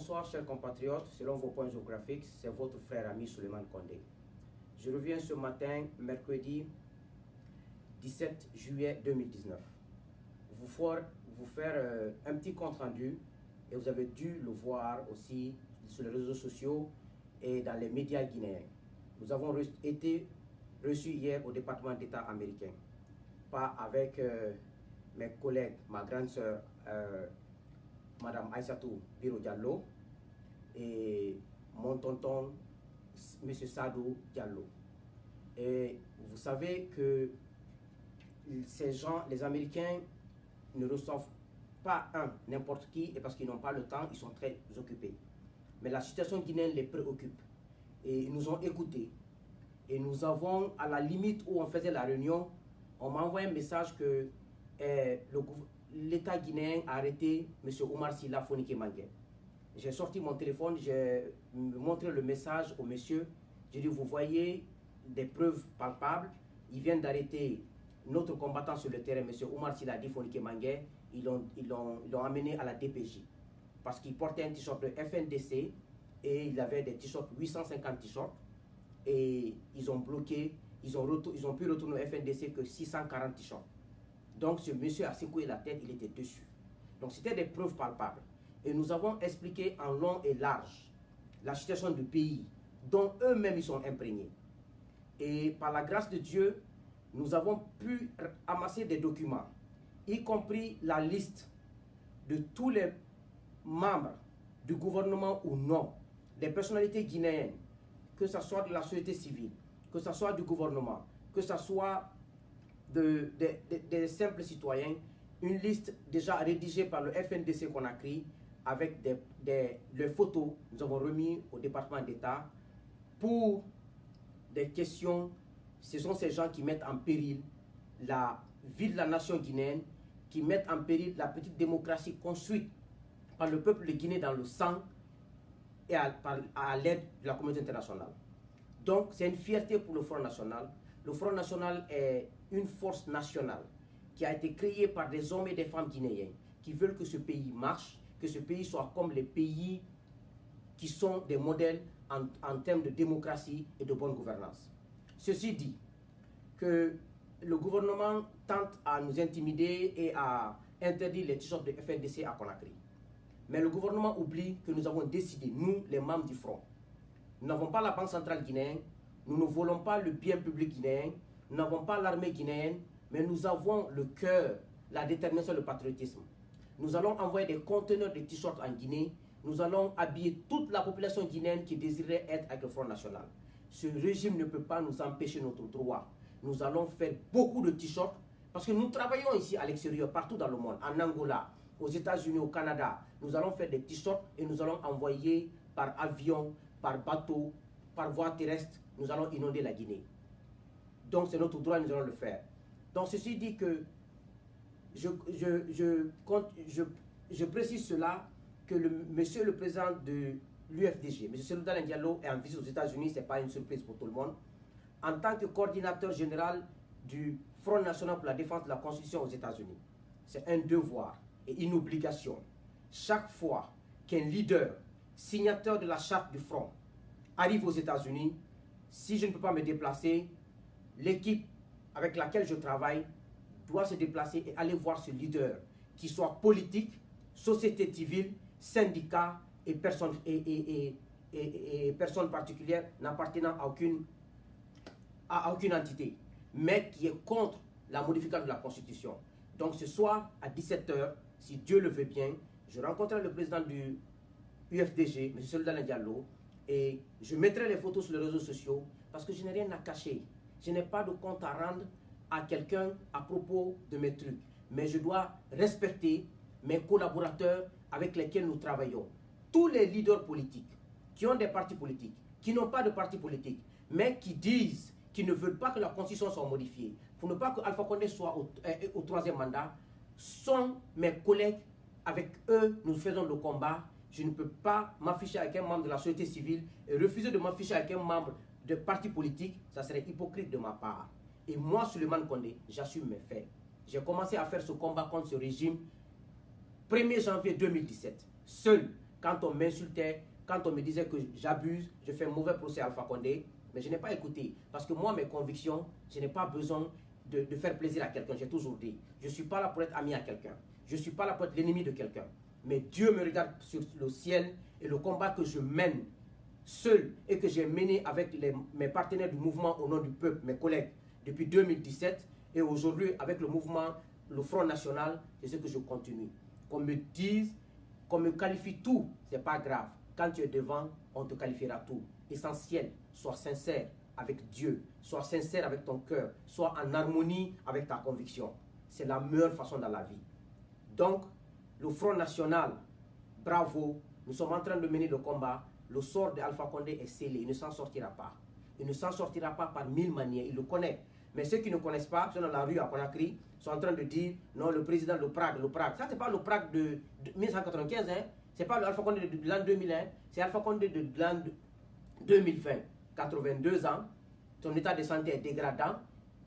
bonsoir chers compatriotes, selon vos points géographiques, c'est votre frère ami Souleymane Condé. Je reviens ce matin, mercredi 17 juillet 2019, vous faire un petit compte rendu, et vous avez dû le voir aussi sur les réseaux sociaux et dans les médias guinéens. Nous avons été reçus hier au département d'État américain, pas avec mes collègues, ma grande sœur, Madame Aïssatou Biro Diallo, et mon tonton, M. Sadou Diallo. Et vous savez que ces gens, les Américains, ne reçoivent pas n'importe qui, et parce qu'ils n'ont pas le temps, ils sont très occupés. Mais la situation guinéenne les préoccupe. Et ils nous ont écoutés. Et nous avons, à la limite où on faisait la réunion, on m'a envoyé un message que l'État guinéen a arrêté M. Omar Sila Fonike Mangué. J'ai sorti mon téléphone, j'ai montré le message au monsieur. J'ai dit, vous voyez des preuves palpables. Ils viennent d'arrêter notre combattant sur le terrain, M. Omar Sila Fonike Mangué. Ils l'ont amené à la DPJ. Parce qu'il portait un t-shirt de FNDC et il avait des t-shirts, 850 t-shirts. Et ils ont bloqué, ils ont pu retourner au FNDC que 640 t-shirts. Donc ce monsieur a secoué la tête, il était dessus. Donc c'était des preuves palpables. Et nous avons expliqué en long et large la situation du pays dont eux-mêmes ils sont imprégnés. Et par la grâce de Dieu, nous avons pu amasser des documents, y compris la liste de tous les membres du gouvernement ou non, des personnalités guinéennes, que ce soit de la société civile, que ce soit du gouvernement, que ce soit des simples citoyens, une liste déjà rédigée par le FNDC qu'on a créé avec les photos, nous avons remis au département d'État pour des questions. Ce sont ces gens qui mettent en péril la vie de la nation guinéenne, qui mettent en péril la petite démocratie construite par le peuple de Guinée dans le sang et à l'aide de la communauté internationale. Donc c'est une fierté pour le Front National. Le Front National est une force nationale qui a été créée par des hommes et des femmes guinéens qui veulent que ce pays marche, que ce pays soit comme les pays qui sont des modèles en termes de démocratie et de bonne gouvernance. Ceci dit, que le gouvernement tente à nous intimider et à interdire les t-shirts de FNDC à Conakry. Mais le gouvernement oublie que nous avons décidé, nous, les membres du Front, nous n'avons pas la Banque centrale guinéenne, nous ne volons pas le bien public guinéen, nous n'avons pas l'armée guinéenne, mais nous avons le cœur, la détermination, le patriotisme. Nous allons envoyer des conteneurs de t-shirts en Guinée, nous allons habiller toute la population guinéenne qui désirait être avec le Front National. Ce régime ne peut pas nous empêcher notre droit. Nous allons faire beaucoup de t-shirts, parce que nous travaillons ici à l'extérieur, partout dans le monde, en Angola, aux États-Unis, au Canada. Nous allons faire des t-shirts et nous allons envoyer par avion, par bateau, par voie terrestre, nous allons inonder la Guinée. Donc c'est notre droit, nous allons le faire. Donc ceci dit que je précise cela, que monsieur le président de l'UFDG, M. Souleymane Diallo, est en visite aux États-Unis, ce n'est pas une surprise pour tout le monde, en tant que coordinateur général du Front National pour la défense de la Constitution aux États-Unis. C'est un devoir et une obligation. Chaque fois qu'un leader, signateur de la charte du Front, arrive aux États-Unis, si je ne peux pas me déplacer, l'équipe avec laquelle je travaille doit se déplacer et aller voir ce leader, qui soit politique, société civile, syndicat et personne particulière n'appartenant à aucune entité, mais qui est contre la modification de la Constitution. Donc ce soir à 17 h, si Dieu le veut bien, je rencontrerai le président du UFDG, M. Souleymane Diallo, et je mettrai les photos sur les réseaux sociaux parce que je n'ai rien à cacher. Je n'ai pas de compte à rendre à quelqu'un à propos de mes trucs. Mais je dois respecter mes collaborateurs avec lesquels nous travaillons. Tous les leaders politiques qui ont des partis politiques, qui n'ont pas de parti politique, mais qui disent qu'ils ne veulent pas que la Constitution soit modifiée, pour ne pas que Alpha Condé soit au troisième mandat, sont mes collègues. Avec eux, nous faisons le combat. Je ne peux pas m'afficher avec un membre de la société civile et refuser de m'afficher avec un membre de parti politique. Ça serait hypocrite de ma part. Et moi, Souleymane Condé, j'assume mes faits. J'ai commencé à faire ce combat contre ce régime 1er janvier 2017. Seul, quand on m'insultait, quand on me disait que j'abuse, je fais un mauvais procès à Alpha Condé, mais je n'ai pas écouté. Parce que moi, mes convictions, je n'ai pas besoin de faire plaisir à quelqu'un. J'ai toujours dit, je ne suis pas là pour être ami à quelqu'un. Je ne suis pas là pour être l'ennemi de quelqu'un. Mais Dieu me regarde sur le ciel et le combat que je mène seul et que j'ai mené avec mes partenaires du mouvement au nom du peuple, mes collègues, depuis 2017 et aujourd'hui avec le mouvement, le Front National, c'est ce que je continue. Qu'on me dise, qu'on me qualifie tout, ce n'est pas grave. Quand tu es devant, on te qualifiera tout. Essentiel, sois sincère avec Dieu, sois sincère avec ton cœur, sois en harmonie avec ta conviction. C'est la meilleure façon dans la vie. Donc, le Front National, bravo, nous sommes en train de mener le combat. Le sort d'Alpha Condé est scellé, il ne s'en sortira pas. Il ne s'en sortira pas par 1000 manières, il le connaît. Mais ceux qui ne connaissent pas, ceux dans la rue à Conakry, sont en train de dire, non, le président, le Prague. Ça, c'est pas le Prague de 1995, hein. C'est pas l'Alpha Condé de l'an 2001, c'est Alpha Condé de l'an 2020. 82 ans, son état de santé est dégradant,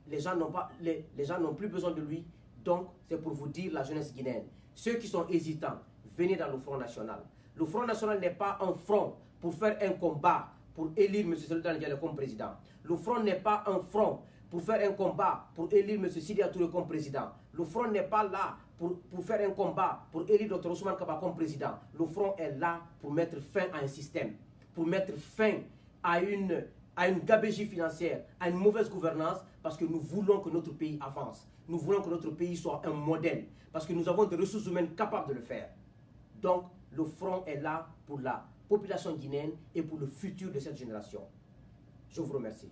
les gens n'ont plus besoin de lui. Donc, c'est pour vous dire, la jeunesse guinéenne, ceux qui sont hésitants, venez dans le Front National. Le Front National n'est pas un front pour faire un combat pour élire M. Cellou Diallo comme président. Le Front n'est pas un front pour faire un combat pour élire M. Sidi Touré comme président. Le Front n'est pas là pour faire un combat pour élire Dr Ousmane Kaba comme président. Le Front est là pour mettre fin à un système, pour mettre fin à une gabegie financière, à une mauvaise gouvernance, parce que nous voulons que notre pays avance. Nous voulons que notre pays soit un modèle, parce que nous avons des ressources humaines capables de le faire. Donc, le Front est là pour la population guinéenne et pour le futur de cette génération. Je vous remercie.